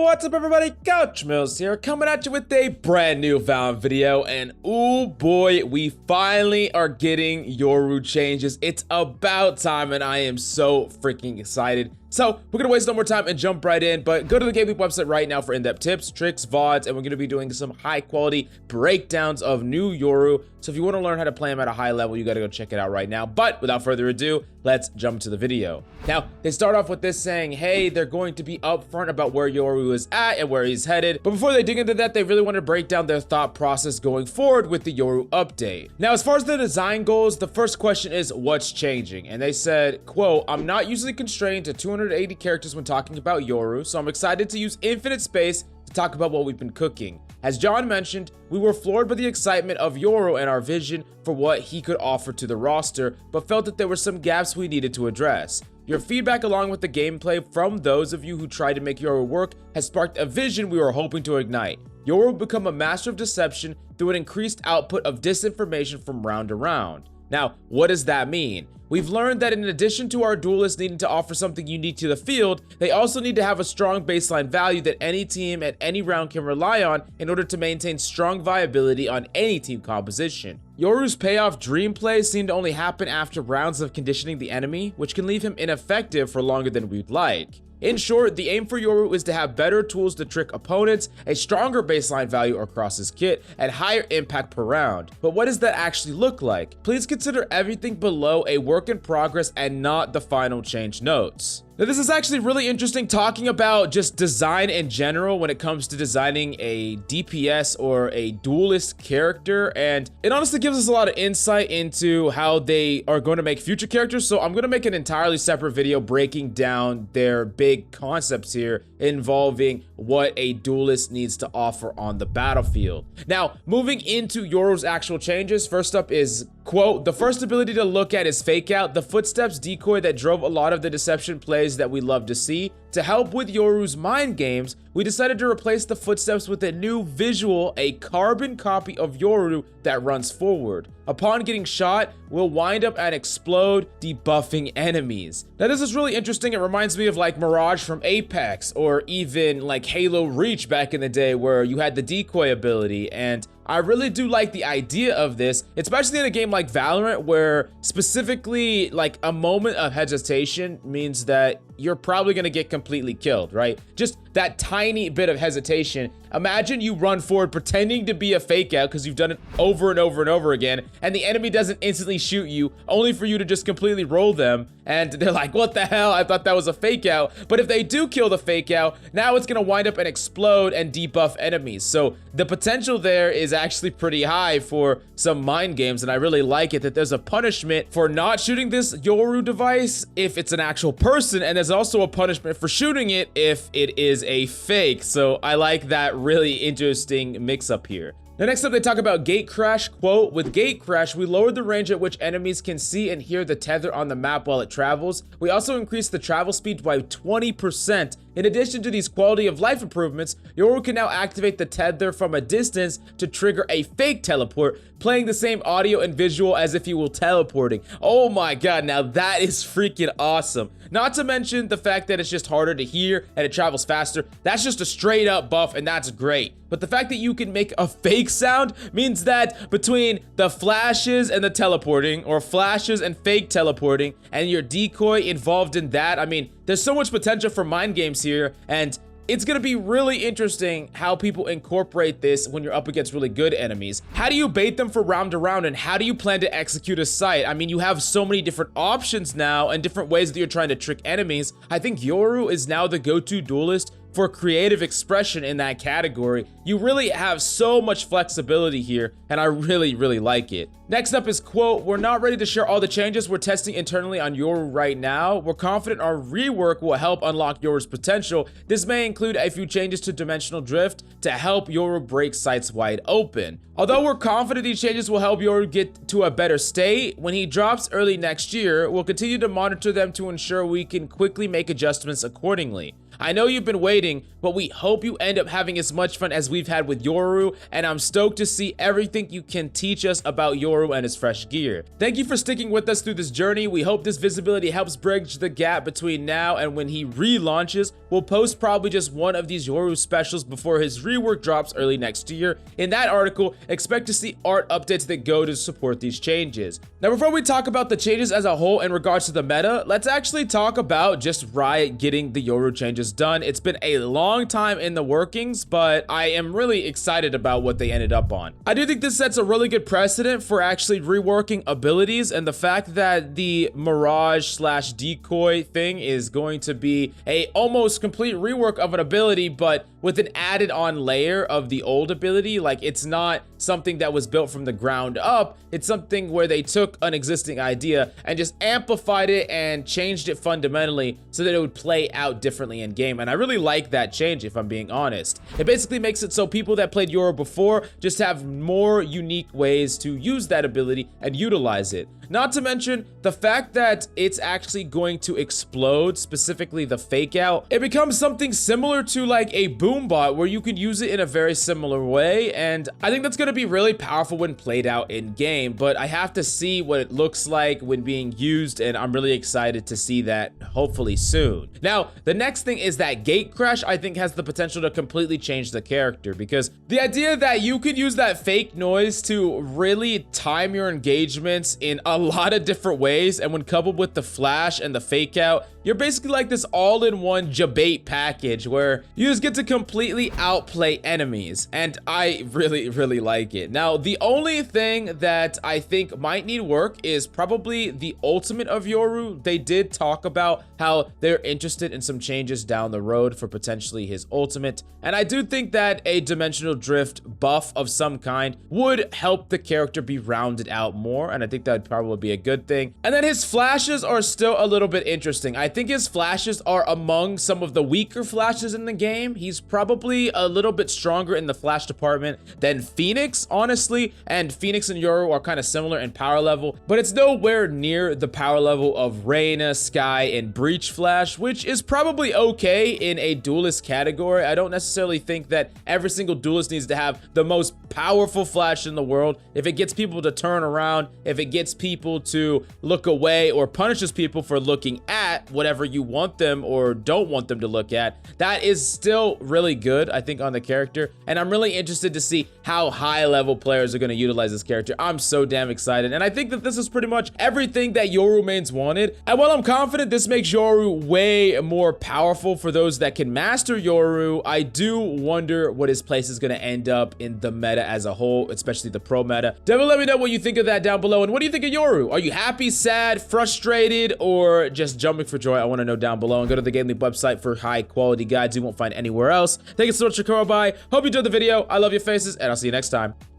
What's up, everybody? Couch Mills here, coming at you with a brand new Valorant video, and oh boy, we finally are getting YORU changes. It's about time, and I am so freaking excited. So we're gonna waste no more time and jump right in, but go to the GameLeap website right now for in-depth tips, tricks, VODs, and we're gonna be doing some high-quality breakdowns of new YORU. So if you want to learn how to play them at a high level, you gotta go check it out right now. But without further ado, let's jump to the video. Now, they start off with this saying, hey, they're going to be upfront about where YORU is at and where he's headed. But before they dig into that, they really want to break down their thought process going forward with the YORU update. Now, as far as the design goes, the first question is, what's changing? And they said, quote, I'm not usually constrained to 280 characters when talking about YORU, so I'm excited to use infinite space to talk about what we've been cooking. As John mentioned, we were floored by the excitement of YORU and our vision for what he could offer to the roster, but felt that there were some gaps we needed to address. Your feedback along with the gameplay from those of you who tried to make YORU work has sparked a vision we were hoping to ignite. YORU will become a master of deception through an increased output of disinformation from round to round. Now, what does that mean? We've learned that in addition to our duelists needing to offer something unique to the field, they also need to have a strong baseline value that any team at any round can rely on in order to maintain strong viability on any team composition. YORU's payoff dream plays seem to only happen after rounds of conditioning the enemy, which can leave him ineffective for longer than we'd like. In short, the aim for YORU is to have better tools to trick opponents, a stronger baseline value across his kit, and higher impact per round. But what does that actually look like? Please consider everything below a work in progress and not the final change notes. Now, this is actually really interesting, talking about just design in general when it comes to designing a DPS or a duelist character, and it honestly gives us a lot of insight into how they are going to make future characters. So I'm going to make an entirely separate video breaking down their big concepts here involving what a duelist needs to offer on the battlefield. Now, moving into YORU's actual changes, first up is, quote, the first ability to look at is Fake Out, the footsteps decoy that drove a lot of the deception plays that we love to see. To help with YORU's mind games, we decided to replace the footsteps with a new visual, a carbon copy of YORU that runs forward. Upon getting shot, will wind up and explode, debuffing enemies. Now, this is really interesting. It reminds me of like Mirage from Apex, or even like Halo Reach back in the day, where you had the decoy ability. And I really do like the idea of this, especially in a game like Valorant, where specifically like a moment of hesitation means that you're probably gonna get completely killed, right? Just that tiny bit of hesitation. Imagine you run forward pretending to be a fake out because you've done it over and over and over again, and the enemy doesn't instantly shoot you, only for you to just completely roll them, and they're like, what the hell? I thought that was a fake out. But if they do kill the fake out, now it's gonna wind up and explode and debuff enemies. So the potential there is actually pretty high for some mind games, and I really like it that there's a punishment for not shooting this YORU device if it's an actual person, and there's also a punishment for shooting it if it is a fake. So I like that really interesting mix-up here. Now, next up, they talk about Gate Crash. Quote, with Gate Crash, we lowered the range at which enemies can see and hear the tether on the map while it travels. We also increased the travel speed by 20%. In addition to these quality of life improvements, YORU can now activate the tether from a distance to trigger a fake teleport, playing the same audio and visual as if he were teleporting. Oh my god, now that is freaking awesome. Not to mention the fact that it's just harder to hear and it travels faster. That's just a straight up buff, and that's great. But the fact that you can make a fake sound means that between the flashes and the teleporting, or flashes and fake teleporting, and your decoy involved in that, I mean, there's so much potential for mind games here, and it's gonna be really interesting how people incorporate this when you're up against really good enemies. How do you bait them for round to round, and how do you plan to execute a sight? I mean, you have so many different options now and different ways that you're trying to trick enemies. I think YORU is now the go-to duelist for creative expression in that category. You really have so much flexibility here, and I really like it. Next up is, quote, we're not ready to share all the changes we're testing internally on YORU right now. We're confident our rework will help unlock YORU's potential. This may include a few changes to dimensional drift to help YORU break sights wide open. Although we're confident these changes will help YORU get to a better state, when he drops early next year, we'll continue to monitor them to ensure we can quickly make adjustments accordingly. I know you've been waiting, but we hope you end up having as much fun as we've had with YORU, and I'm stoked to see everything you can teach us about YORU and his fresh gear. Thank you for sticking with us through this journey. We hope this visibility helps bridge the gap between now and when he relaunches. We'll post probably just one of these YORU specials before his rework drops early next year. In that article, expect to see art updates that go to support these changes. Now, before we talk about the changes as a whole in regards to the meta, let's actually talk about just Riot getting the YORU changes done. It's been a long time in the workings, but I am really excited about what they ended up on. I do think this sets a really good precedent for actually reworking abilities, and the fact that the Mirage/Decoy thing is going to be a almost complete rework of an ability, but with an added on layer of the old ability. Like, it's not something that was built from the ground up. It's something where they took an existing idea and just amplified it and changed it fundamentally so that it would play out differently in game. And I really like that change, if I'm being honest. It basically makes it so people that played YORU before just have more unique ways to use that ability and utilize it. Not to mention the fact that it's actually going to explode, specifically the fake out. It becomes something similar to like a boom bot where you could use it in a very similar way, and I think that's going to be really powerful when played out in game, but I have to see what it looks like when being used, and I'm really excited to see that hopefully soon. Now, the next thing is that gate crash. I think has the potential to completely change the character, because the idea that you could use that fake noise to really time your engagements in a lot of different ways, and when coupled with the flash and the fake out, you're basically like this all-in-one debate package where you just get to completely outplay enemies, and I really like it. Now, the only thing that I think might need work is probably the ultimate of YORU. They did talk about how they're interested in some changes down the road for potentially his ultimate, and I do think that a dimensional drift buff of some kind would help the character be rounded out more, and I think that would probably be a good thing. And then his flashes are still a little bit interesting. I think his flashes are among some of the weaker flashes in the game. He's probably a little bit stronger in the flash department than Phoenix, honestly, and Phoenix and YORU are kind of similar in power level, but it's nowhere near the power level of Reyna, Sky, and Breach Flash, which is probably okay in a duelist category. I don't necessarily think that every single duelist needs to have the most powerful flash in the world. If it gets people to turn around, if it gets people to look away, or punishes people for looking at whatever you want them or don't want them to look at, that is still really good, I think, on the character. And I'm really interested to see how high level players are going to utilize this character. I'm so damn excited, and I think that this is pretty much everything that YORU mains wanted. And while I'm confident this makes YORU way more powerful for those that can master YORU, I do wonder what his place is going to end up in the meta as a whole, especially the pro meta. Definitely let me know what you think of that down below, and what do you think of YORU? Are you happy, sad, frustrated, or just jumping for joy? I want to know down below, and go to the GameLeap website for high quality guides you won't find anywhere else. Thank you so much for coming by. Hope you enjoyed the video. I love your faces, and I'll see you next time.